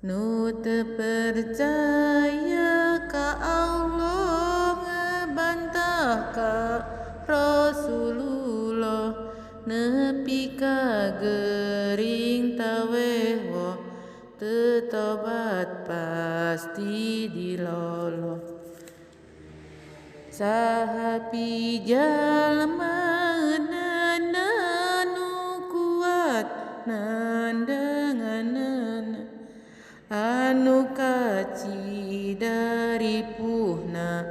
Nu teu percaya ka Allah ngabantah ka Rasulullah nepi ka gering taweho teu tobat pasti dilolo. Saha pijalma eunana nu kuat nandanganana anu kaci dari puhna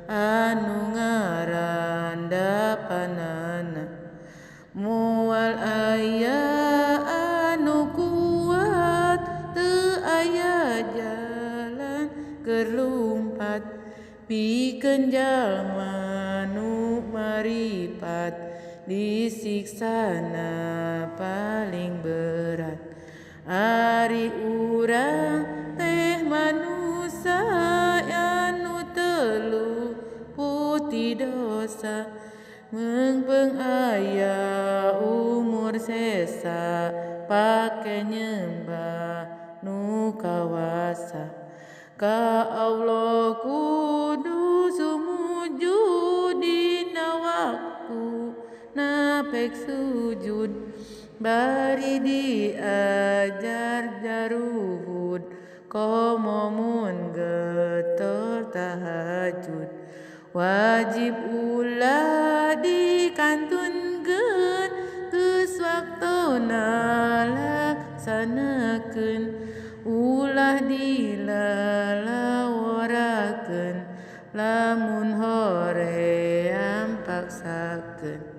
anu ngarandapanana moal aya anu kuat teu aya jalan keur lumpat pikeun jalma nu maripat disiksana paling berat. Ari urang teh manusia anu teu luput ti dosa meungpeung aya umur sesa pake nyembah nu kawasa ka Allah kudu sumujud dina waktu napek sujud bari diajar jaruhud komo mun getol tahajud wajib ulah dikantunkeun geus waktuna laksanakeun ulah dilalaworakeun lamun hoream paksakeun.